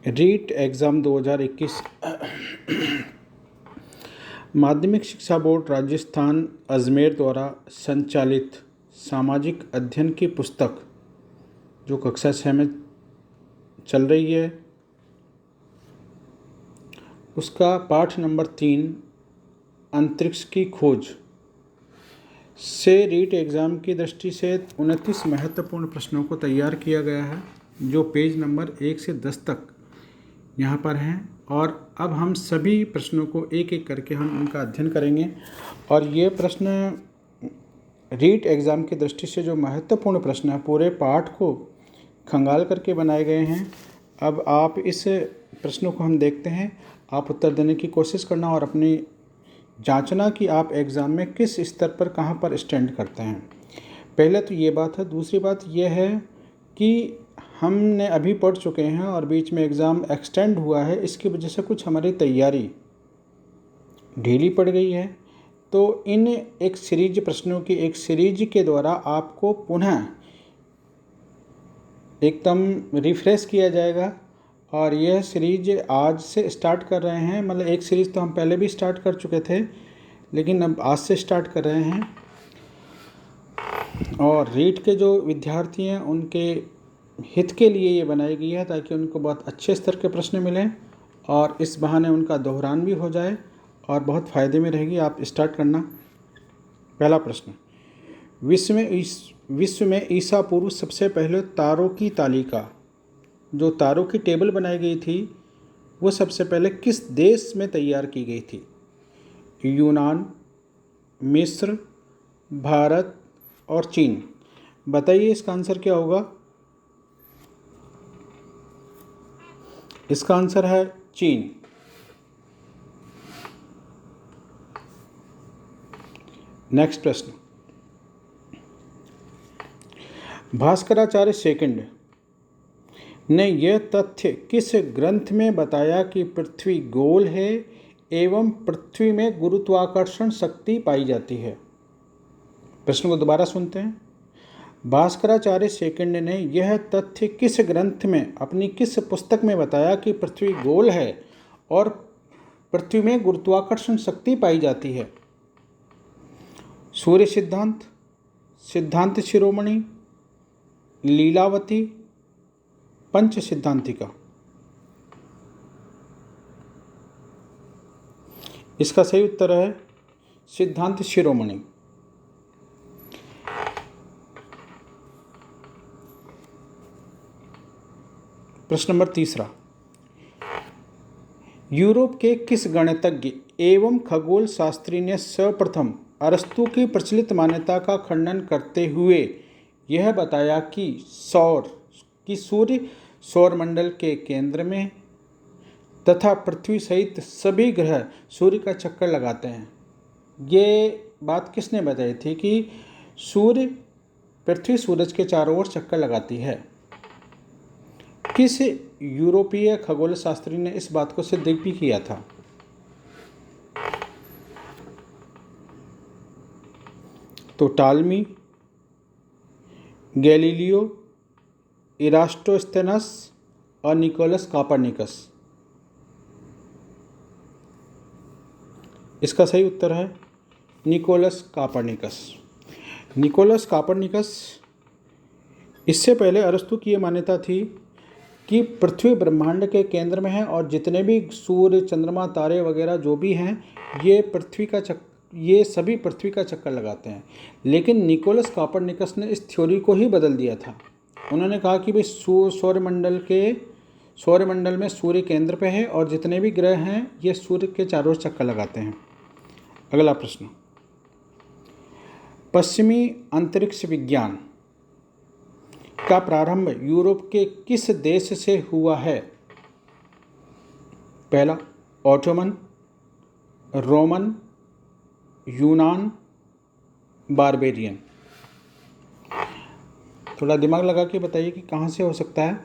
REET exam 2021 माध्यमिक शिक्षा board Rajasthan Ajmer द्वारा संचालित सामाजिक अध्ययन की पुस्तक जो कक्षा 6 में चल रही है, उसका पाठ नंबर 3 अंतरिक्ष की खोज से रीट एग्ज़ाम की दृष्टि से 29 महत्वपूर्ण प्रश्नों को तैयार किया गया है, जो पेज नंबर 1 से 10 तक यहाँ पर हैं। और अब हम सभी प्रश्नों को एक एक करके हम उनका अध्ययन करेंगे। और ये प्रश्न रीट एग्ज़ाम की दृष्टि से जो महत्वपूर्ण प्रश्न है, पूरे पाठ को खंगाल करके बनाए गए हैं। अब आप इस प्रश्नों को हम देखते हैं, आप उत्तर देने की कोशिश करना और अपनी जांचना कि आप एग्ज़ाम में किस स्तर पर कहाँ पर स्टैंड करते हैं। पहले तो ये बात है। दूसरी बात यह है कि हमने अभी पढ़ चुके हैं और बीच में एग्ज़ाम एक्सटेंड हुआ है, इसकी वजह से कुछ हमारी तैयारी ढीली पड़ गई है। तो इन एक सीरीज प्रश्नों की एक सीरीज के द्वारा आपको पुनः एकदम रिफ्रेश किया जाएगा। और यह सीरीज आज से स्टार्ट कर रहे हैं, मतलब एक सीरीज़ तो हम पहले भी स्टार्ट कर चुके थे, लेकिन अब आज से स्टार्ट कर रहे हैं। और रीट के जो विद्यार्थी हैं उनके हित के लिए ये बनाई गई है, ताकि उनको बहुत अच्छे स्तर के प्रश्न मिलें और इस बहाने उनका दोहरान भी हो जाए और बहुत फ़ायदे में रहेगी। आप स्टार्ट करना। पहला प्रश्न, विश्व में ईसा पूर्व सबसे पहले तारों की तालिका, जो तारों की टेबल बनाई गई थी, वो सबसे पहले किस देश में तैयार की गई थी? यूनान, मिस्र, भारत और चीन। बताइए इसका आंसर क्या होगा? इसका आंसर है चीन। नेक्स्ट प्रश्न, भास्कराचार्य सेकंड ने यह तथ्य किस ग्रंथ में बताया कि पृथ्वी गोल है एवं पृथ्वी में गुरुत्वाकर्षण शक्ति पाई जाती है? प्रश्न को दोबारा सुनते हैं। भास्कराचार्य सेकंड ने यह तथ्य किस ग्रंथ में, अपनी किस पुस्तक में बताया कि पृथ्वी गोल है और पृथ्वी में गुरुत्वाकर्षण शक्ति पाई जाती है? सूर्य सिद्धांत, सिद्धांत शिरोमणि, लीलावती, पंच सिद्धांतिका। इसका सही उत्तर है सिद्धांत शिरोमणि। प्रश्न नंबर तीसरा, यूरोप के किस गणितज्ञ एवं खगोल शास्त्री ने सर्वप्रथम अरस्तू की प्रचलित मान्यता का खंडन करते हुए यह बताया कि सूर्य सौरमंडल के केंद्र में तथा पृथ्वी सहित सभी ग्रह सूर्य का चक्कर लगाते हैं? ये बात किसने बताई थी कि पृथ्वी सूरज के चारों ओर चक्कर लगाती है? किस यूरोपीय खगोल शास्त्री ने इस बात को सिद्ध भी किया था? तो टालमी, गैलीलियो, इरास्टोस्थेनस और निकोलस कॉपरनिकस। इसका सही उत्तर है निकोलस कॉपरनिकस। निकोलस कॉपरनिकस, इससे पहले अरस्तू की यह मान्यता थी कि पृथ्वी ब्रह्मांड के केंद्र में है और जितने भी सूर्य, चंद्रमा, तारे वगैरह जो भी हैं, ये सभी पृथ्वी का चक्कर लगाते हैं। लेकिन निकोलस कॉपरनिकस ने इस थ्योरी को ही बदल दिया था। उन्होंने कहा कि भाई सौरमंडल में सूर्य केंद्र पे है और जितने भी ग्रह हैं ये सूर्य के चारों ओर चक्कर लगाते हैं। अगला प्रश्न, पश्चिमी अंतरिक्ष विज्ञान का प्रारंभ यूरोप के किस देश से हुआ है? पहला, ऑटोमन, रोमन, यूनान, बारबेरियन। थोड़ा दिमाग लगा के बताइए कि कहाँ से हो सकता है।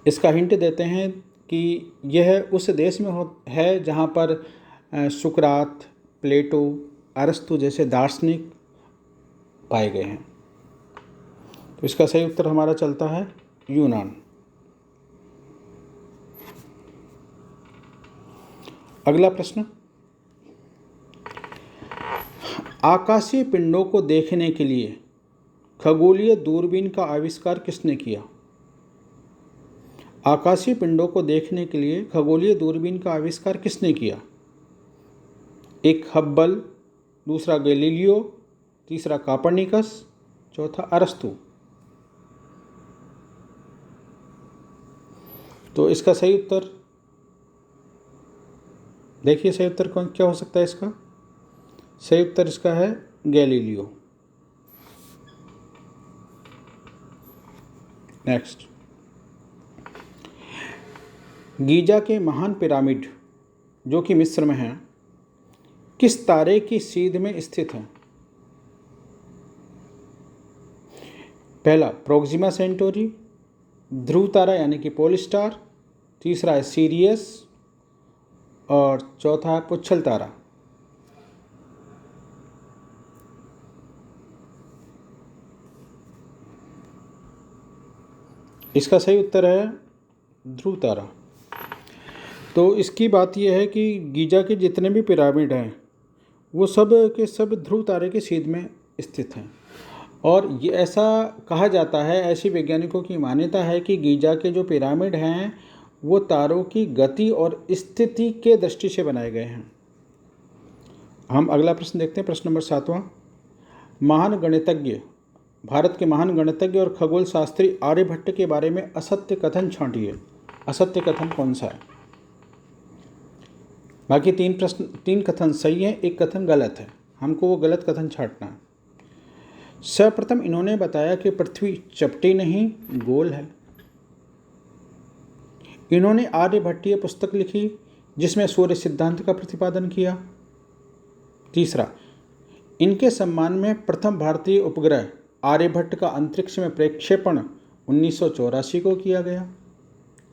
इसका हिंट देते हैं कि यह उस देश में है जहाँ पर सुकरात, प्लेटो, अरस्तु जैसे दार्शनिक पाए गए हैं। तो इसका सही उत्तर हमारा चलता है यूनान। अगला प्रश्न, आकाशीय पिंडों को देखने के लिए खगोलीय दूरबीन का आविष्कार किसने किया? आकाशीय पिंडों को देखने के लिए खगोलीय दूरबीन का आविष्कार किसने किया? एक हब्बल, दूसरा गैलीलियो, तीसरा कोपर्निकस, चौथा अरस्तु। तो इसका सही उत्तर देखिए, सही उत्तर कौन क्या हो सकता है इसका? सही उत्तर इसका है गैलीलियो। नेक्स्ट, गीजा के महान पिरामिड जो कि मिस्र में हैं, किस तारे की सीध में स्थित है? पहला प्रोक्सिमा सेंटोरी, ध्रुव तारा यानी कि पोल स्टार, तीसरा है सीरियस और चौथा है पुच्छल तारा। इसका सही उत्तर है ध्रुव तारा। तो इसकी बात यह है कि गीजा के जितने भी पिरामिड हैं वो सब के सब ध्रुव तारे के सीध में स्थित हैं, और ये ऐसा कहा जाता है, ऐसी वैज्ञानिकों की मान्यता है कि गीजा के जो पिरामिड हैं वो तारों की गति और स्थिति के दृष्टि से बनाए गए हैं। हम अगला प्रश्न देखते हैं, प्रश्न नंबर 7वां। महान गणितज्ञ, भारत के महान गणितज्ञ और खगोल शास्त्री आर्यभट्ट के बारे में असत्य कथन छांटिए। असत्य कथन कौन सा है? बाकी तीन कथन सही हैं, एक कथन गलत है, हमको वो गलत कथन छांटना है। सर्वप्रथम इन्होंने बताया कि पृथ्वी चपटी नहीं गोल है। इन्होंने आर्यभट्टीय पुस्तक लिखी जिसमें सूर्य सिद्धांत का प्रतिपादन किया। तीसरा, इनके सम्मान में प्रथम भारतीय उपग्रह आर्यभट्ट का अंतरिक्ष में प्रक्षेपण 1984 को किया गया।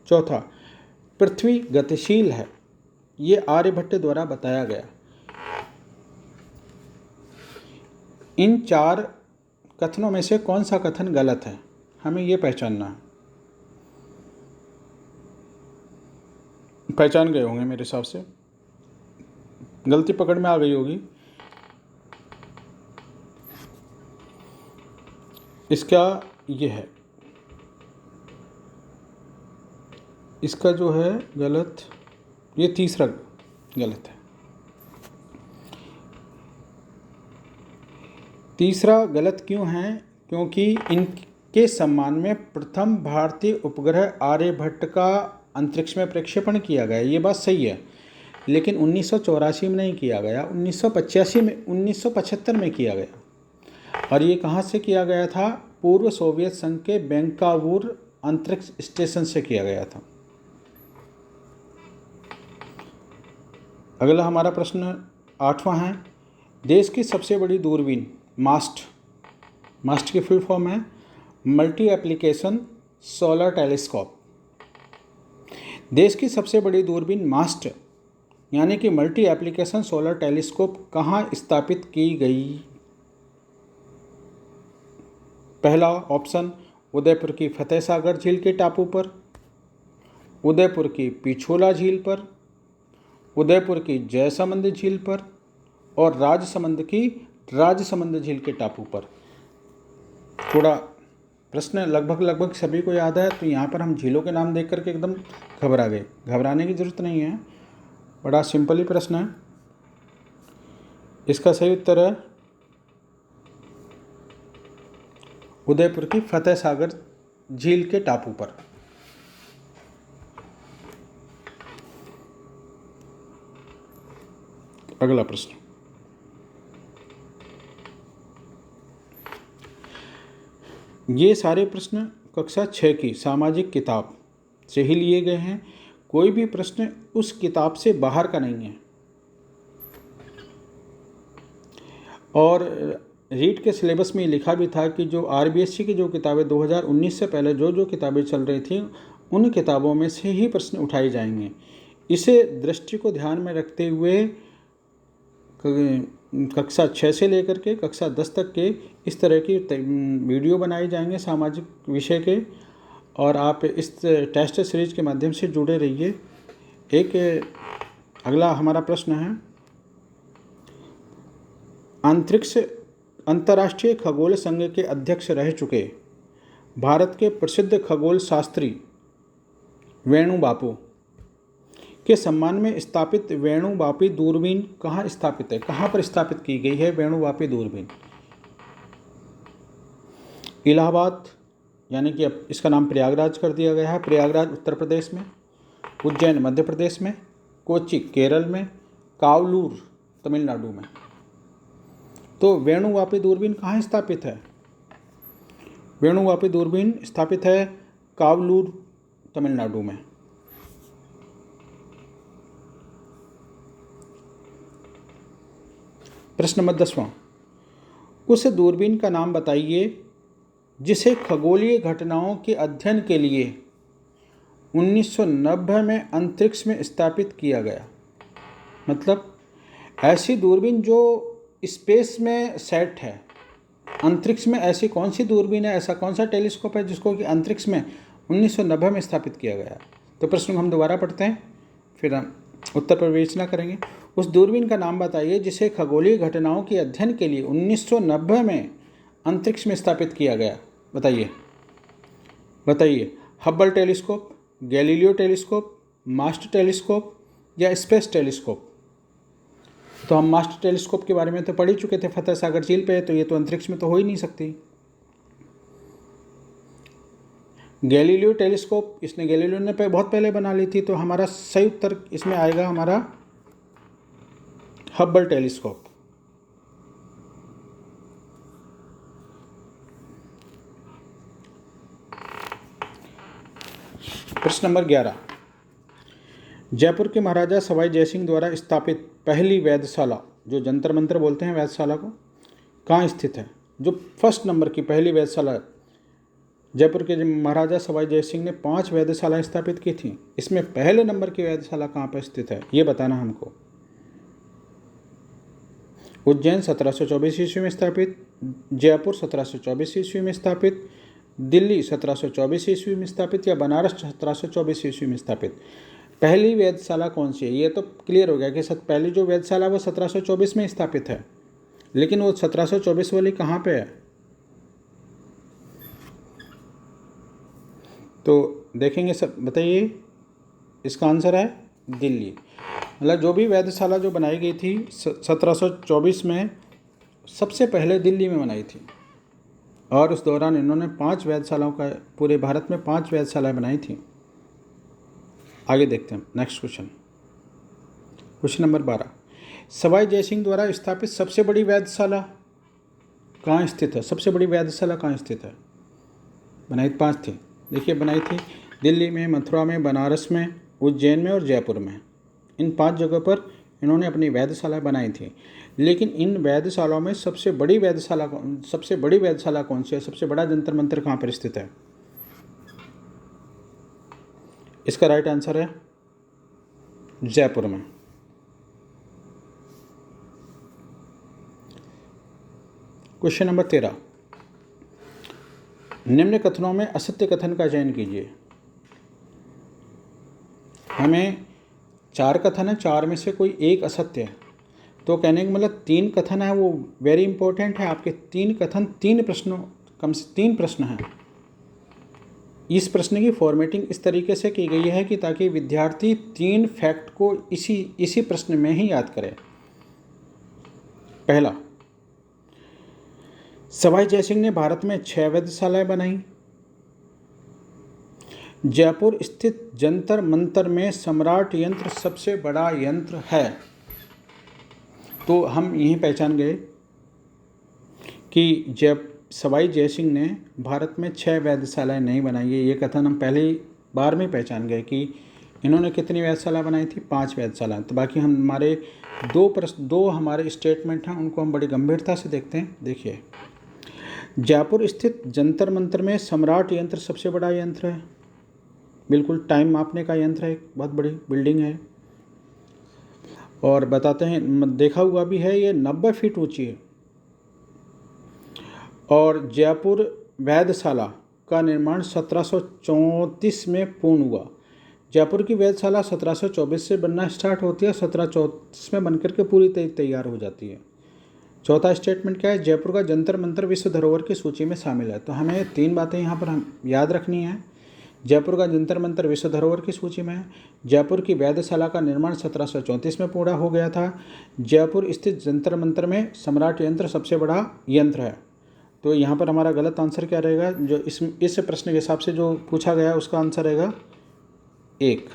चौथा, पृथ्वी गतिशील है, ये आर्यभट्ट द्वारा बताया गया। इन चार कथनों में से कौन सा कथन गलत है, हमें ये पहचानना है। पहचान गए होंगे मेरे हिसाब से, गलती पकड़ में आ गई होगी। इसका ये है, इसका जो है गलत, ये तीसरा गलत है। तीसरा गलत क्यों है? क्योंकि इनके सम्मान में प्रथम भारतीय उपग्रह आर्यभट्ट का अंतरिक्ष में प्रक्षेपण किया गया, ये बात सही है, लेकिन 1984 में नहीं किया गया, 1975 में किया गया। और ये कहाँ से किया गया था? पूर्व सोवियत संघ के बैंकावूर अंतरिक्ष स्टेशन से किया गया था। अगला हमारा प्रश्न 8वां है। देश की सबसे बड़ी दूरबीन मास्ट की फुल फॉर्म है मल्टी एप्लीकेशन सोलर टेलीस्कोप। देश की सबसे बड़ी दूरबीन मास्ट यानी कि मल्टी एप्लीकेशन सोलर टेलीस्कोप कहाँ स्थापित की गई? पहला ऑप्शन उदयपुर की फतेह सागर झील के टापू पर, उदयपुर की पिछोला झील पर, उदयपुर की जयसमंद झील पर और राजसमंद की राजसमंद झील के टापू पर। थोड़ा प्रश्न लगभग सभी को याद है, तो यहाँ पर हम झीलों के नाम देख करके एकदम घबरा गए। घबराने की ज़रूरत नहीं है, बड़ा सिंपल ही प्रश्न है। इसका सही उत्तर है उदयपुर की फतेह सागर झील के टापू पर। अगला प्रश्न, ये सारे प्रश्न कक्षा 6 की सामाजिक किताब से ही लिए गए हैं, कोई भी प्रश्न उस किताब से बाहर का नहीं है। और रीट के सिलेबस में लिखा भी था कि जो आरबीएससी की जो किताबें 2019 से पहले जो किताबें चल रही थी उन किताबों में से ही प्रश्न उठाए जाएंगे। इसे दृष्टि को ध्यान में रखते हुए कक्षा 6 से लेकर के कक्षा 10 तक के इस तरह की वीडियो बनाए जाएंगे सामाजिक विषय के, और आप इस टेस्ट सीरीज के माध्यम से जुड़े रहिए। एक अगला हमारा प्रश्न है, अंतर्राष्ट्रीय खगोल संघ के अध्यक्ष रह चुके भारत के प्रसिद्ध खगोल शास्त्री वेणु बापू के सम्मान में स्थापित वेणु बापी दूरबीन कहाँ स्थापित है? कहाँ पर स्थापित की गई है वेणु बापी दूरबीन? इलाहाबाद, यानी कि अब इसका नाम प्रयागराज कर दिया गया है, प्रयागराज उत्तर प्रदेश में, उज्जैन मध्य प्रदेश में, कोच्चि केरल में, कावलूर तमिलनाडु में। तो वेणु बापी दूरबीन कहाँ स्थापित है? वेणु बापी दूरबीन स्थापित है कावलूर तमिलनाडु में। प्रश्न नंबर 10वां, उस दूरबीन का नाम बताइए जिसे खगोलीय घटनाओं के अध्ययन के लिए 1990 में अंतरिक्ष में स्थापित किया गया। मतलब ऐसी दूरबीन जो स्पेस में सेट है, अंतरिक्ष में ऐसी कौन सी दूरबीन है, ऐसा कौन सा टेलीस्कोप है जिसको कि अंतरिक्ष में 1990 में स्थापित किया गया? तो प्रश्न को हम दोबारा पढ़ते हैं, फिर हम उत्तर पर विवेचना करेंगे। उस दूरबीन का नाम बताइए जिसे खगोलीय घटनाओं के अध्ययन के लिए 1990 में अंतरिक्ष में स्थापित किया गया। बताइए Hubble telescope, Galileo telescope, master telescope या स्पेस टेलीस्कोप? तो हम मास्टर टेलीस्कोप के बारे में तो पढ़ ही चुके थे फतेह सागर झील पे, तो ये तो अंतरिक्ष में तो हो ही नहीं सकती। गैलीलियो टेलीस्कोप, इसने गैलीलियो ने बहुत पहले बना ली थी, तो हमारा सही उत्तर इसमें आएगा हमारा हब्बल टेलीस्कोप। प्रश्न नंबर 11, जयपुर के महाराजा सवाई जयसिंह द्वारा स्थापित पहली वेधशाला, जो जंतर मंतर बोलते हैं वेधशाला को, कहाँ स्थित है? जो फर्स्ट नंबर की पहली वेधशाला, जयपुर के महाराजा सवाई जयसिंह ने 5 वेधशालाएं स्थापित की थी, इसमें पहले नंबर की वेधशाला कहाँ पर स्थित है ये बताना हमको। उज्जैन 1724 ईस्वी में स्थापित, जयपुर 1724 ईस्वी में स्थापित, दिल्ली 1724 ईस्वी में स्थापित या बनारस 1724 ईस्वी में स्थापित? पहली वेधशाला कौन सी है? ये तो क्लियर हो गया कि पहली जो वेधशाला वो 1724 में स्थापित है, लेकिन वो 1724 वाली कहाँ पे है? तो देखेंगे सब, बताइए इसका आंसर है दिल्ली। मतलब जो भी वेधशाला जो बनाई गई थी 1724 में, सबसे पहले दिल्ली में बनाई थी, और उस दौरान इन्होंने 5 वेधशालाओं का, पूरे भारत में 5 वेधशालाएं बनाई थी। आगे देखते हैं next question. Question number 12, Sawai Jai Singh द्वारा स्थापित सबसे बड़ी वेधशाला कहाँ स्थित है? सबसे बड़ी वेधशाला कहाँ स्थित है? बनाई 5 थी, देखिए बनाई थी दिल्ली में, मथुरा में, बनारस में, उज्जैन में और जयपुर में। इन 5 जगहों पर इन्होंने अपनी वेधशाला बनाई थी। लेकिन इन वेधशालाओं में सबसे बड़ी वेधशाला कौन सी है? सबसे बड़ा जंतर मंतर कहाँ पर स्थित है? इसका राइट आंसर है जयपुर में। क्वेश्चन नंबर 13, निम्न कथनों में असत्य कथन का चयन कीजिए। हमें 4 कथन है, 4 में से कोई एक असत्य है, तो कहने का मतलब 3 कथन है, वो वेरी इंपॉर्टेंट है। आपके 3 कथन 3 प्रश्नों, कम से 3 प्रश्न हैं। इस प्रश्न की फॉर्मेटिंग इस तरीके से की गई है कि ताकि विद्यार्थी 3 फैक्ट को इसी प्रश्न में ही याद करे। पहला, सवाई जयसिंह ने भारत में 6 वेधशालाएं बनाई। जयपुर स्थित जंतर मंतर में सम्राट यंत्र सबसे बड़ा यंत्र है। तो हम यही पहचान गए कि सवाई जयसिंह ने भारत में 6 वेधशालाएं नहीं बनाई है। ये कथन हम पहली बार में पहचान गए कि इन्होंने कितनी वेधशाला बनाई थी, 5 वेधशाला। तो बाकी हम हमारे 2 हमारे स्टेटमेंट हैं, उनको हम बड़ी गंभीरता से देखते हैं। देखिए, जयपुर स्थित जंतर मंतर में सम्राट यंत्र सबसे बड़ा यंत्र है, बिल्कुल टाइम मापने का यंत्र है, बहुत बड़ी बिल्डिंग है। और बताते हैं, देखा हुआ भी है, ये 90 फीट ऊंची है। और जयपुर वेधशाला का निर्माण 1734 में पूर्ण हुआ। जयपुर की वेधशाला 1724 से बनना स्टार्ट होती है, 1734 में बनकर के पूरी तैयार हो जाती है। चौथा स्टेटमेंट क्या है, जयपुर का जंतर मंतर विश्व धरोहर की सूची में शामिल है। तो हमें 3 बातें यहाँ पर हम याद रखनी है। जयपुर का जंतर मंतर विश्व धरोहर की सूची में है। जयपुर की वेधशाला का निर्माण 1734 में पूरा हो गया था। जयपुर स्थित जंतर मंतर में सम्राट यंत्र सबसे बड़ा यंत्र है। तो यहाँ पर हमारा गलत आंसर क्या रहेगा, जो इस प्रश्न के हिसाब से जो पूछा गया है उसका आंसर रहेगा 1।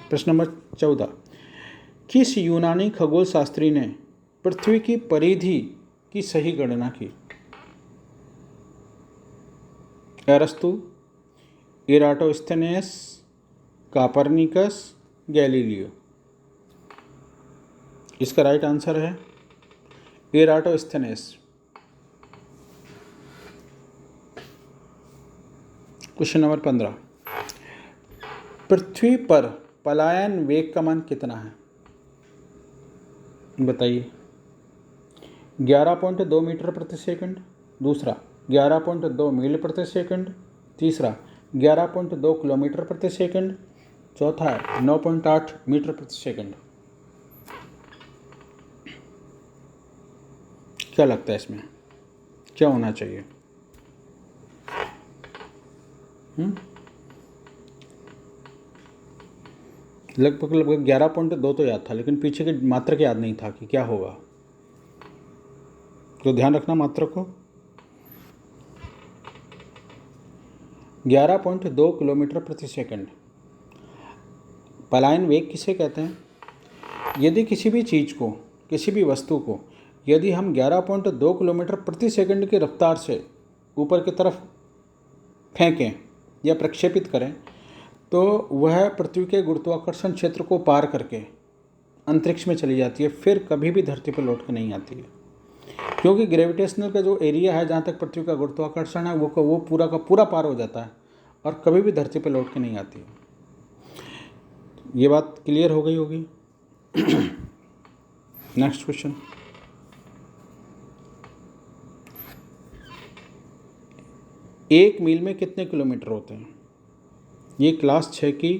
प्रश्न नंबर 14, किस यूनानी खगोल शास्त्री ने पृथ्वी की परिधि की सही गणना की? एरस्तु, इराटोस्थेनेस, कापरनिकस, गैलीलियो। इसका राइट आंसर है इराटोस्थेनेस। क्वेश्चन नंबर 15, पृथ्वी पर पलायन वेग का मान कितना है? बताइए। 11.2 मीटर प्रति सेकंड, दूसरा 11.2 मील प्रति सेकंड, तीसरा 11.2 किलोमीटर प्रति सेकंड, चौथा है 9.8 मीटर प्रति सेकंड। क्या लगता है इसमें क्या होना चाहिए? लगभग 11.2 तो याद था, लेकिन पीछे की मात्रक याद नहीं था कि क्या होगा, तो ध्यान रखना मात्रक को। 11.2 किलोमीटर प्रति सेकंड। पलायन वेग किसे कहते हैं? यदि किसी भी चीज़ को, किसी भी वस्तु को यदि हम 11.2 किलोमीटर प्रति सेकंड की रफ्तार से ऊपर की तरफ फेंकें या प्रक्षेपित करें, तो वह पृथ्वी के गुरुत्वाकर्षण क्षेत्र को पार करके अंतरिक्ष में चली जाती है, फिर कभी भी धरती पर लौट कर नहीं आती है। क्योंकि ग्रेविटेशनल का जो एरिया है जहाँ तक पृथ्वी का गुरुत्वाकर्षण है वो पूरा का पूरा पार हो जाता है और कभी भी धरती पर लौट के नहीं आती है। ये बात क्लियर हो गई होगी। नेक्स्ट क्वेश्चन, एक मील में कितने किलोमीटर होते हैं? ये क्लास 6 की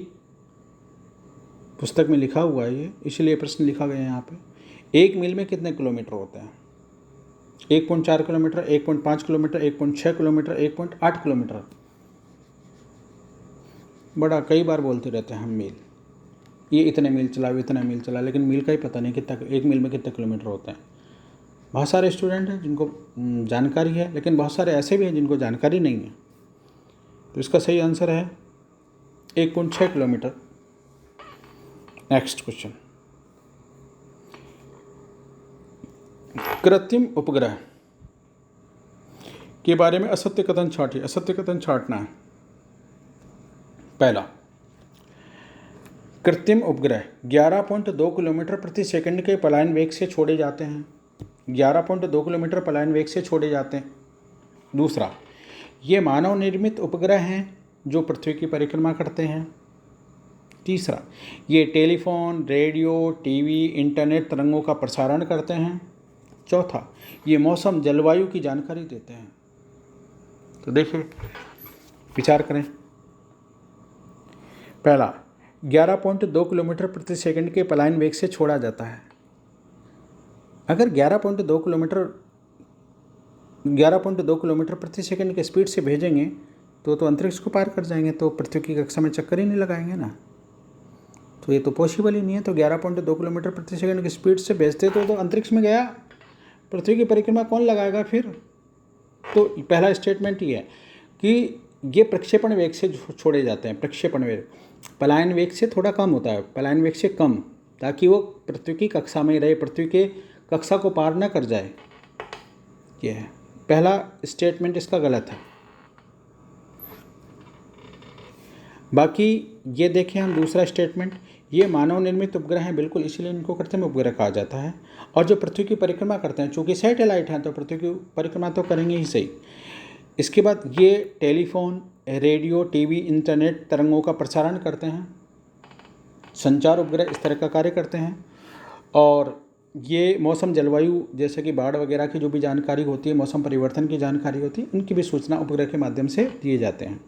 पुस्तक में लिखा हुआ है, ये इसलिए प्रश्न लिखा गया है यहाँ पे। एक मील में कितने किलोमीटर होते हैं? 1.4 किलोमीटर, 1.5 किलोमीटर, 1.6 किलोमीटर, 1.8 किलोमीटर। बड़ा कई बार बोलते रहते हैं हम मील, ये इतने मील चला, वो इतने मील चला, लेकिन मील का ही पता नहीं कितना, एक मील में कितने किलोमीटर होते हैं। बहुत सारे स्टूडेंट हैं जिनको जानकारी है, लेकिन बहुत सारे ऐसे भी हैं जिनको जानकारी नहीं है। तो इसका सही आंसर है 1.6 किलोमीटर। नेक्स्ट क्वेश्चन, कृत्रिम उपग्रह के बारे में असत्य कथन छाटिए। असत्य कथन छाटना है। पहला, कृत्रिम उपग्रह 11.2 किलोमीटर प्रति सेकंड के पलायन वेग से छोड़े जाते हैं। 11.2 किलोमीटर पलायन वेग से छोड़े जाते हैं। दूसरा, ये मानव निर्मित उपग्रह हैं जो पृथ्वी की परिक्रमा करते हैं। तीसरा, ये टेलीफोन, रेडियो, टीवी, इंटरनेट तरंगों का प्रसारण करते हैं। चौथा, ये मौसम जलवायु की जानकारी देते हैं। तो देखिए, विचार करें। पहला, 11.2 किलोमीटर प्रति सेकंड के पलायन वेग से छोड़ा जाता है। अगर 11.2 किलोमीटर प्रति सेकंड के स्पीड से भेजेंगे तो अंतरिक्ष को पार कर जाएंगे, तो पृथ्वी की कक्षा में चक्कर ही नहीं लगाएंगे ना। तो ये तो पॉसिबल ही नहीं है। तो 11.2 किलोमीटर प्रति सेकंड की स्पीड से भेजते तो अंतरिक्ष में गया, पृथ्वी की परिक्रमा कौन लगाएगा फिर? तो पहला स्टेटमेंट ये है कि ये प्रक्षेपण वेग से छोड़े जाते हैं। प्रक्षेपण वेग पलायन वेग से थोड़ा कम होता है, पलायन वेग से कम, ताकि वो पृथ्वी की कक्षा में रहे, पृथ्वी के कक्षा को पार न कर जाए। ये है पहला स्टेटमेंट, इसका गलत है। बाकी ये देखें हम दूसरा स्टेटमेंट, ये मानव निर्मित उपग्रह हैं, बिल्कुल, इसीलिए इनको कृत्रिम उपग्रह कहा जाता है। और जो पृथ्वी की परिक्रमा करते हैं, चूँकि सैटेलाइट हैं तो पृथ्वी की परिक्रमा तो करेंगे ही सही। इसके बाद ये टेलीफोन, रेडियो, टीवी, इंटरनेट तरंगों का प्रसारण करते हैं। संचार उपग्रह इस तरह का कार्य करते हैं। और ये मौसम जलवायु जैसे कि बाढ़ वगैरह की जो भी जानकारी होती है, मौसम परिवर्तन की जानकारी होती है, उनकी भी सूचना उपग्रह के माध्यम से दिए जाते हैं।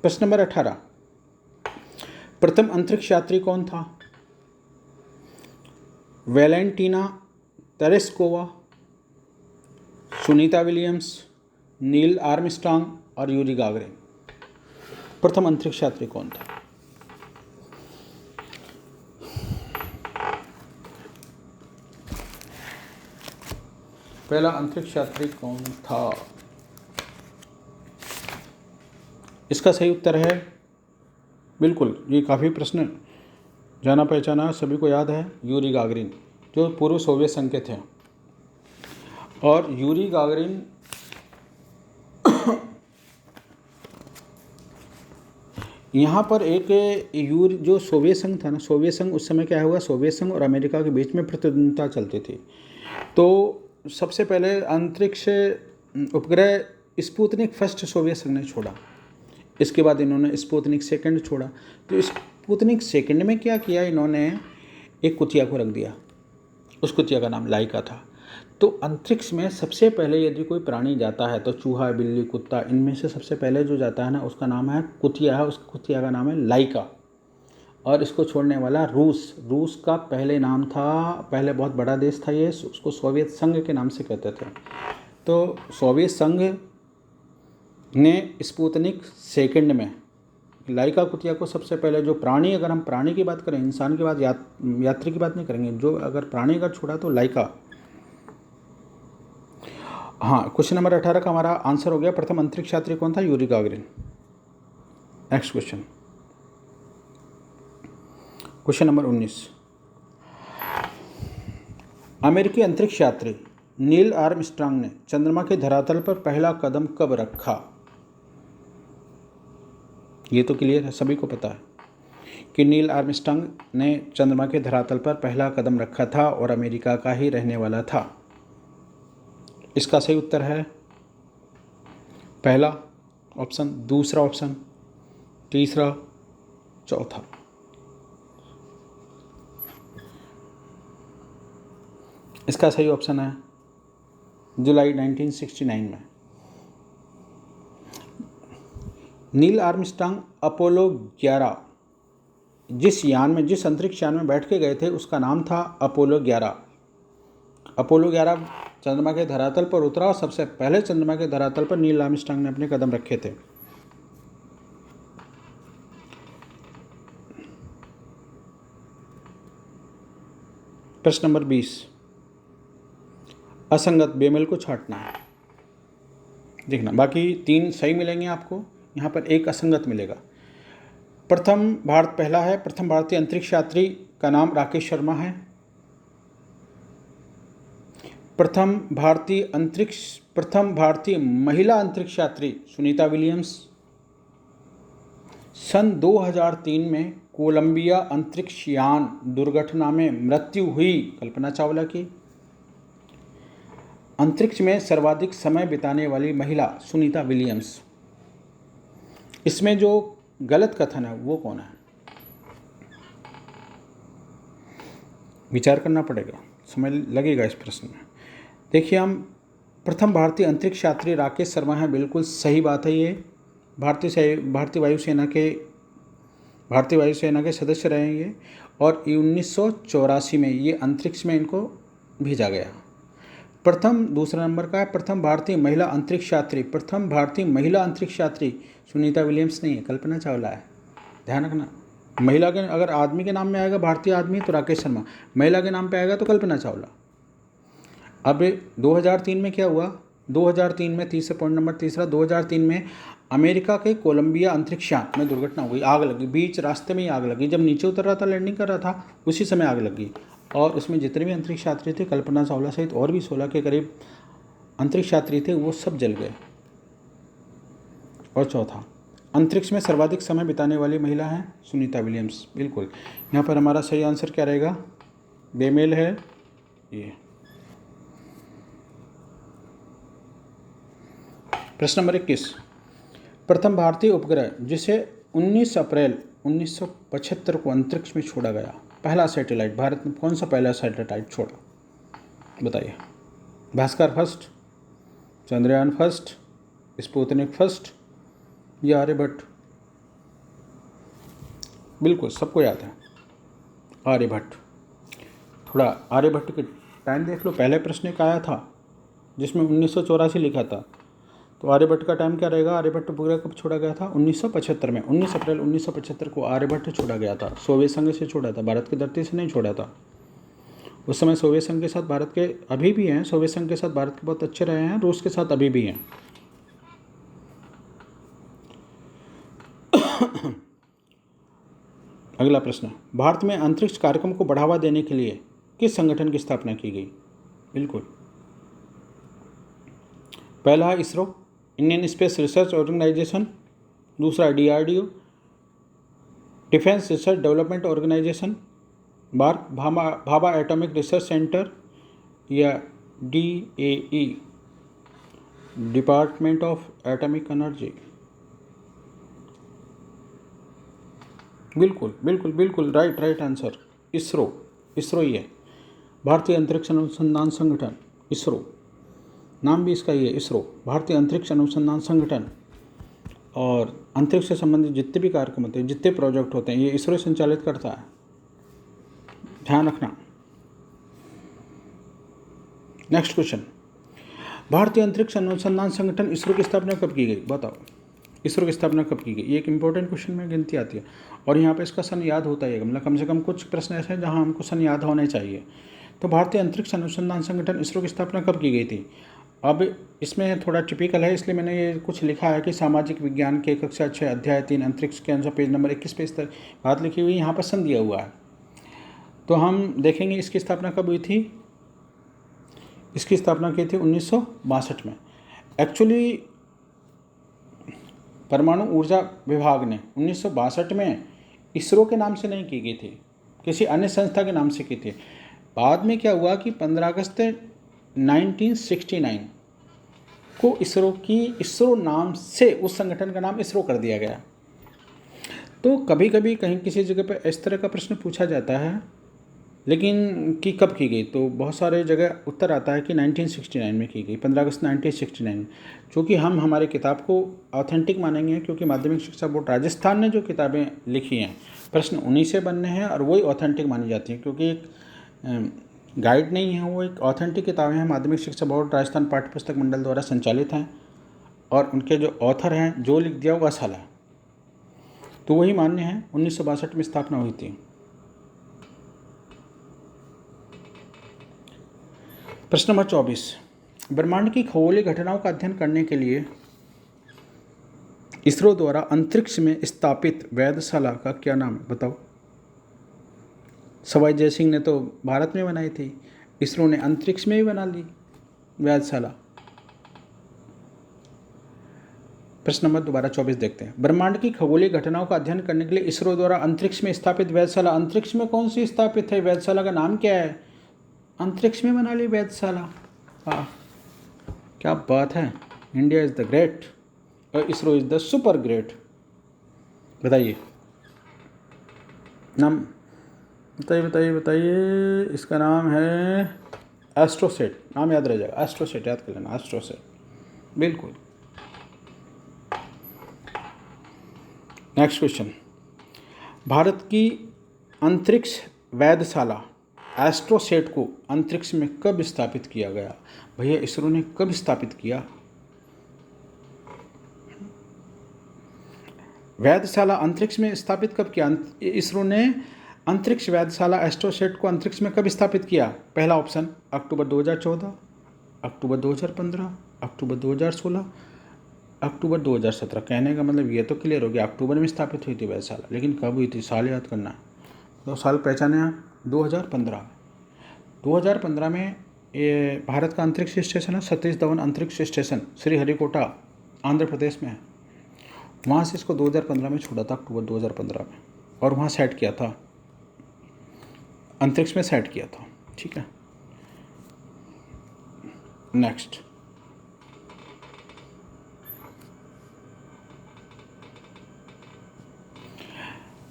प्रश्न नंबर 18, प्रथम अंतरिक्ष यात्री कौन था? Valentina Tereshkova, Sunita Williams, Neil Armstrong और यूरी गागरिन। प्रथम अंतरिक्ष यात्री कौन था? पहला अंतरिक्ष यात्री कौन था? इसका सही उत्तर है, बिल्कुल, ये काफ़ी प्रश्न जाना पहचाना सभी को याद है, यूरी गागरिन, जो पूर्व सोवियत संघ के थे। और यूरी गागरिन यहाँ पर एक जो सोवियत संघ था ना, सोवियत संघ उस समय क्या हुआ, सोवियत संघ और अमेरिका के बीच में प्रतिद्वंद्विता चलती थी। तो सबसे पहले अंतरिक्ष उपग्रह स्पुतनिक फर्स्ट सोवियत संघ ने छोड़ा, इसके बाद इन्होंने स्पुतनिक सेकंड छोड़ा। तो स्पुतनिक सेकंड में क्या किया, इन्होंने एक कुतिया को रख दिया, उस कुतिया का नाम लाइका था। तो अंतरिक्ष में सबसे पहले यदि कोई प्राणी जाता है तो चूहा, बिल्ली, कुत्ता, इनमें से सबसे पहले जो जाता है ना, उसका नाम है कुतिया है, उस कुतिया का नाम है लाइका। और इसको छोड़ने वाला रूस का पहले नाम था, पहले बहुत बड़ा देश था ये, उसको सोवियत संघ के नाम से कहते थे। तो सोवियत संघ ने स्पुतनिक सेकंड में लाइका कुतिया को सबसे पहले, जो प्राणी, अगर हम प्राणी की बात करें, इंसान की बात, यात्री की बात नहीं करेंगे, जो अगर प्राणी अगर छोड़ा तो लाइका। हाँ, क्वेश्चन नंबर 18 का हमारा आंसर हो गया, प्रथम अंतरिक्ष यात्री कौन था? Yuri Gagarin. Next question, question number 19, अमेरिकी अंतरिक्ष यात्री नील आर्मस्ट्रांग ने चंद्रमा के धरातल पर पहला कदम कब रखा? ये तो क्लियर है, सभी को पता है कि नील आर्मस्ट्रांग ने चंद्रमा के धरातल पर पहला कदम रखा था और अमेरिका का ही रहने वाला था। इसका सही उत्तर है पहला ऑप्शन, दूसरा ऑप्शन, तीसरा, चौथा। इसका सही ऑप्शन है जुलाई 1969 में। नील आर्मस्ट्रांग अपोलो 11 जिस अंतरिक्ष यान में बैठ के गए थे उसका नाम था अपोलो 11। अपोलो 11 चंद्रमा के धरातल पर उतरा और सबसे पहले चंद्रमा के धरातल पर नील आर्मस्ट्रांग ने अपने कदम रखे थे। प्रश्न नंबर 20, असंगत बेमेल को छांटना है। देखना, बाकी 3 सही मिलेंगे आपको, यहाँ पर एक असंगत मिलेगा। प्रथम भारतीय अंतरिक्ष यात्री का नाम राकेश शर्मा है। प्रथम भारतीय महिला अंतरिक्ष यात्री सुनीता विलियम्स। सन 2003 में कोलंबिया अंतरिक्ष यान दुर्घटना में मृत्यु हुई कल्पना चावला की। अंतरिक्ष में सर्वाधिक समय बिताने वाली महिला सुनीता विलियम्स। इसमें जो गलत कथन है वो कौन है? विचार करना पड़ेगा, समय लगेगा इस प्रश्न में। देखिए, हम प्रथम भारतीय अंतरिक्ष यात्री राकेश शर्मा हैं, बिल्कुल सही बात है। ये भारतीय वायुसेना के सदस्य रहे हैं ये, और 1984 में ये अंतरिक्ष में इनको भेजा गया। दूसरा नंबर का है प्रथम भारतीय महिला अंतरिक्ष यात्री सुनीता विलियम्स नहीं है, कल्पना चावला है। ध्यान रखना, महिला के अगर आदमी के नाम में आएगा भारतीय आदमी तो राकेश शर्मा, महिला के नाम पे आएगा तो कल्पना चावला। अब 2003 में क्या हुआ? 2003 में पॉइंट नंबर तीसरा, 2003 में अमेरिका के कोलंबिया अंतरिक्ष यान में दुर्घटना हुई, आग लगी, बीच रास्ते में ही आग लगी। जब नीचे उतर रहा था, लैंडिंग कर रहा था, उसी समय आग लगी। और उसमें जितने भी अंतरिक्ष यात्री थे, कल्पना चावला सहित और भी 16 के करीब अंतरिक्ष यात्री थे, वो सब जल गए। और चौथा, अंतरिक्ष में सर्वाधिक समय बिताने वाली महिला है सुनीता विलियम्स। बिल्कुल, यहाँ पर हमारा सही आंसर क्या रहेगा? बेमेल है ये। प्रश्न नंबर 21, प्रथम भारतीय उपग्रह जिसे 19 अप्रैल 1975 को अंतरिक्ष में छोड़ा गया? पहला सैटेलाइट, भारत में कौन सा पहला सैटेलाइट छोड़ा, बताइए। Bhaskar first, Chandrayaan first, Sputnik first या आर्यभट्ट? बिल्कुल सबको याद है, आर्यभट्ट। थोड़ा आर्यभट्ट के टाइम देख लो, पहले प्रश्न एक आया था जिसमें 1984 लिखा था, तो आर्यभट्ट का टाइम क्या रहेगा? आर्यभट्ट उपग्रह कब छोड़ा गया था? 1975 में, 19 अप्रैल 1975 को आर्यभट्ट छोड़ा गया था। सोवियत संघ से छोड़ा था, भारत की धरती से नहीं छोड़ा था। उस समय सोवियत संघ के साथ भारत के अभी भी हैं, सोवियत संघ के साथ भारत के बहुत अच्छे रहे हैं, रूस के साथ अभी भी हैं। अगला प्रश्न, भारत में अंतरिक्ष कार्यक्रम को बढ़ावा देने के लिए किस संगठन की स्थापना की गई? बिल्कुल, पहला ISRO, Indian space research organisation. दूसरा DRDO, defence research development organisation. BARC, Bhabha atomic research centre या DAE, department of atomic energy. बिल्कुल बिल्कुल बिल्कुल राइट आंसर, इसरो ही है, भारतीय अंतरिक्ष अनुसंधान संगठन, इसरो, नाम भी इसका ही है, इसरो, भारतीय अंतरिक्ष अनुसंधान संगठन। और अंतरिक्ष से संबंधित जितने भी कार्यक्रम होते हैं, जितने प्रोजेक्ट होते हैं, ये इसरो संचालित करता है, ध्यान रखना। नेक्स्ट क्वेश्चन, भारतीय अंतरिक्ष अनुसंधान संगठन इसरो की स्थापना कब की गई? बताओ, इसरो की स्थापना कब की गई? ये एक इंपॉर्टेंट क्वेश्चन में गिनती आती है, और यहाँ पे इसका सन याद होता है, मतलब कम से कम कुछ प्रश्न ऐसे हैं जहाँ हमको सन याद होने चाहिए। तो भारतीय अंतरिक्ष अनुसंधान संगठन इसरो की स्थापना कब की गई थी? अब इसमें थोड़ा टिपिकल है, इसलिए मैंने ये कुछ लिखा है कि सामाजिक विज्ञान के कक्षा 6 अध्याय 3 अंतरिक्ष के अनुसार पेज नंबर 21 पे इस तरह बात लिखी हुई, यहाँ पर सन दिया हुआ है। तो हम देखेंगे इसकी स्थापना कब हुई थी। इसकी स्थापना की थी 1962 में। एक्चुअली परमाणु ऊर्जा विभाग ने 1962 में इसरो के नाम से नहीं की गई थी, किसी अन्य संस्था के नाम से की थी। बाद में क्या हुआ कि 15 अगस्त 1969 को इसरो नाम से उस संगठन का नाम इसरो कर दिया गया। तो कभी कभी कहीं किसी जगह पर इस तरह का प्रश्न पूछा जाता है, लेकिन कि कब की गई, तो बहुत सारे जगह उत्तर आता है कि 1969 में की गई, 15 अगस्त 1969। चूँकि हम हमारी किताब को ऑथेंटिक मानेंगे, क्योंकि माध्यमिक शिक्षा बोर्ड राजस्थान ने जो किताबें लिखी हैं प्रश्न उन्हीं से बनने हैं और वही ऑथेंटिक मानी जाती हैं, क्योंकि एक गाइड नहीं है, वो एक ऑथेंटिक किताबें हैं। माध्यमिक शिक्षा बोर्ड राजस्थान पाठ्य पुस्तक मंडल द्वारा संचालित हैं, और उनके जो ऑथर हैं, जो लिख दिया वो असल है, तो वही मान्य है। 1962 में स्थापना हुई थी। प्रश्न नंबर 24, ब्रह्मांड की खगोलीय घटनाओं का अध्ययन करने के लिए इसरो द्वारा अंतरिक्ष में स्थापित वेधशाला का क्या नाम है? बताओ। सवाई जय सिंह ने तो भारत में बनाई थी, इसरो ने अंतरिक्ष में ही बना ली वेधशाला। प्रश्न नंबर दोबारा 24 देखते हैं। ब्रह्मांड की खगोलीय घटनाओं का अध्ययन करने के लिए इसरो द्वारा अंतरिक्ष में स्थापित वेधशाला, अंतरिक्ष में कौन सी स्थापित है? वेधशाला का नाम क्या है? अंतरिक्ष में बना ली वेधशाला। हाँ, क्या बात है, इंडिया इज़ द ग्रेट और ISRO is the super great. बताइए नाम, बताइए। इसका नाम है एस्ट्रोसेट, नाम याद रह जाएगा, एस्ट्रोसेट याद कर लेना, एस्ट्रोसेट, बिल्कुल। नेक्स्ट क्वेश्चन, भारत की अंतरिक्ष वेधशाला एस्ट्रोसेट को अंतरिक्ष में कब स्थापित किया गया? भैया इसरो ने कब स्थापित किया? वेधशाला अंतरिक्ष में स्थापित कब किया? इसरो ने अंतरिक्ष वेधशाला एस्ट्रोसेट को अंतरिक्ष में कब स्थापित किया? पहला ऑप्शन अक्टूबर 2014, अक्टूबर 2015, अक्टूबर 2016, अक्टूबर 2017। कहने का मतलब ये तो क्लियर हो गया, अक्टूबर में स्थापित हुई थी वेधशाला, लेकिन कब हुई थी साल याद करना। तो साल पहचाने आप, 2015। 2015 में ये भारत का अंतरिक्ष स्टेशन है सतीश धवन अंतरिक्ष स्टेशन, श्रीहरिकोटा आंध्र प्रदेश में है। वहाँ से इसको 2015 में छोड़ा था, अक्टूबर 2015 में, और वहाँ सेट किया था, अंतरिक्ष में सेट किया था। ठीक है, नेक्स्ट।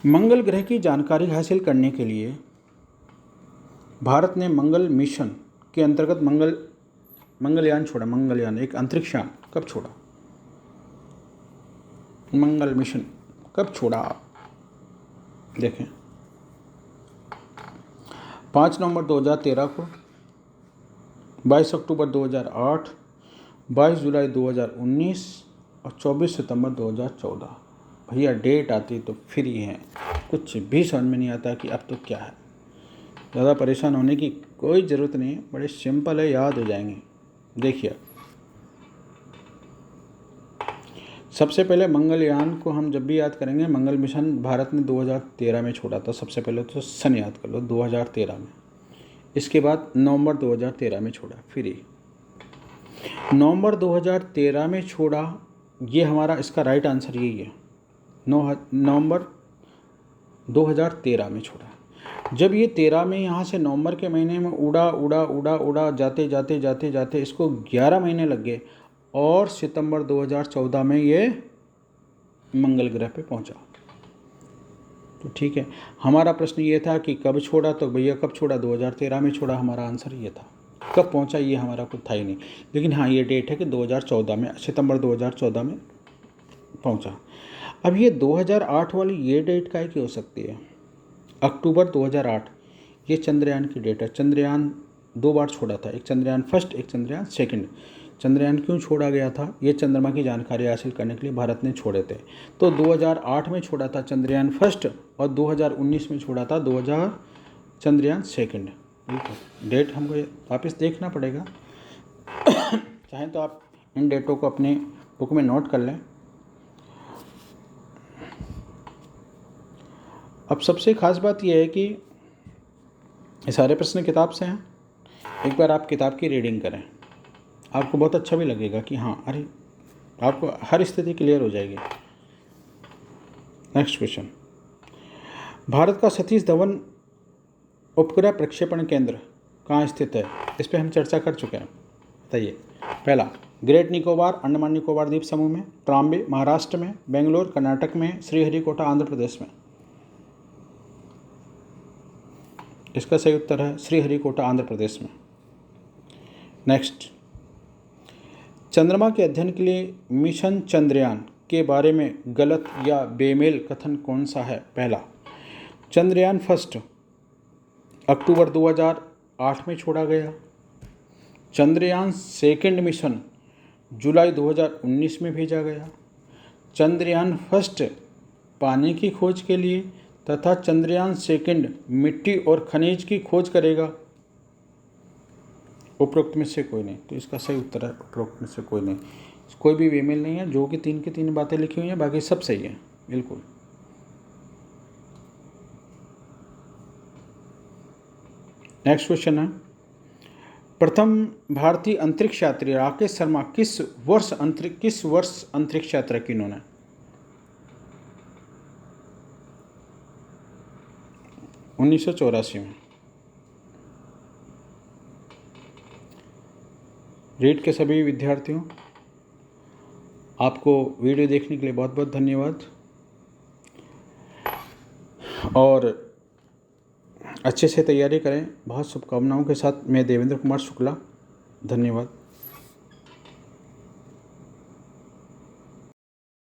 मंगल ग्रह की जानकारी हासिल करने के लिए भारत ने मंगल मिशन के अंतर्गत मंगलयान छोड़ा। मंगलयान एक अंतरिक्ष यान कब छोड़ा? मंगल मिशन कब छोड़ा? देखें, 5 नवंबर 2013 को, 22 अक्टूबर 2008, 22 जुलाई 2019 और 24 सितंबर 2014। भैया डेट आती तो फिर ही हैं, कुछ भी समझ में नहीं आता कि अब तो क्या है। ज़्यादा परेशान होने की कोई ज़रूरत नहीं है, बड़े सिंपल है, याद हो जाएंगे। देखिए, सबसे पहले मंगलयान को हम जब भी याद करेंगे, मंगल मिशन भारत ने 2013 में छोड़ा था। सबसे पहले तो सन याद कर लो, 2013 में। इसके बाद नवंबर 2013 में छोड़ा। फिर ही नवंबर 2013 में छोड़ा, ये हमारा इसका राइट आंसर यही है। नवंबर 2013 में छोड़ा। जब ये 13 में यहाँ से नवंबर के महीने में उड़ा जाते जाते जाते जाते इसको 11 महीने लग गए और सितंबर 2014 में ये मंगल ग्रह पे पहुँचा। तो ठीक है, हमारा प्रश्न ये था कि कब छोड़ा, तो भैया कब छोड़ा? 2013 में छोड़ा। हमारा आंसर ये था। कब पहुँचा ये हमारा कुछ था ही नहीं, लेकिन हाँ ये डेट है कि 2014 में, सितंबर 2014 में पहुँचा। अब ये 2008 वाली ये डेट काय की हो सकती है? अक्टूबर 2008 ये चंद्रयान की डेट है। चंद्रयान 2 बार छोड़ा था, एक चंद्रयान फर्स्ट, एक चंद्रयान सेकंड। चंद्रयान क्यों छोड़ा गया था? ये चंद्रमा की जानकारी हासिल करने के लिए भारत ने छोड़े थे। तो 2008 में छोड़ा था चंद्रयान फर्स्ट और 2019 में छोड़ा था चंद्रयान सेकंड। डेट हमको वापस देखना पड़ेगा। चाहें तो आप इन डेटों को अपने बुक में नोट कर लें। अब सबसे ख़ास बात यह है कि ये सारे प्रश्न किताब से हैं। एक बार आप किताब की रीडिंग करें, आपको बहुत अच्छा भी लगेगा कि हाँ, अरे आपको हर स्थिति क्लियर हो जाएगी। नेक्स्ट क्वेश्चन, भारत का सतीश धवन उपग्रह प्रक्षेपण केंद्र कहाँ स्थित है? इस पर हम चर्चा कर चुके हैं, बताइए। पहला, ग्रेट निकोबार अंडमान निकोबार द्वीप समूह में, ट्राम्बे महाराष्ट्र में, बेंगलोर कर्नाटक में, श्रीहरिकोटा आंध्र प्रदेश में। इसका सही उत्तर है श्रीहरिकोटा आंध्र प्रदेश में। नेक्स्ट, चंद्रमा के अध्ययन के लिए मिशन चंद्रयान के बारे में गलत या बेमेल कथन कौन सा है? पहला, चंद्रयान फर्स्ट अक्टूबर 2008 में छोड़ा गया। चंद्रयान सेकंड मिशन जुलाई 2019 में भेजा गया। चंद्रयान फर्स्ट पानी की खोज के लिए तथा चंद्रयान सेकंड मिट्टी और खनिज की खोज करेगा। उपरोक्त में से कोई नहीं। तो इसका सही उत्तर है उपरोक्त में से कोई नहीं। कोई भी बेमेल नहीं है, जो कि 3 की 3 बातें लिखी हुई हैं, बाकी सब सही है बिल्कुल। नेक्स्ट क्वेश्चन है, प्रथम भारतीय अंतरिक्ष यात्री राकेश शर्मा किस वर्ष अंतरिक्ष यात्रा की उन्होंने? 1984 में। रीड के सभी विद्यार्थियों, आपको वीडियो देखने के लिए बहुत बहुत धन्यवाद और अच्छे से तैयारी करें। बहुत शुभकामनाओं के साथ मैं देवेंद्र कुमार शुक्ला, धन्यवाद।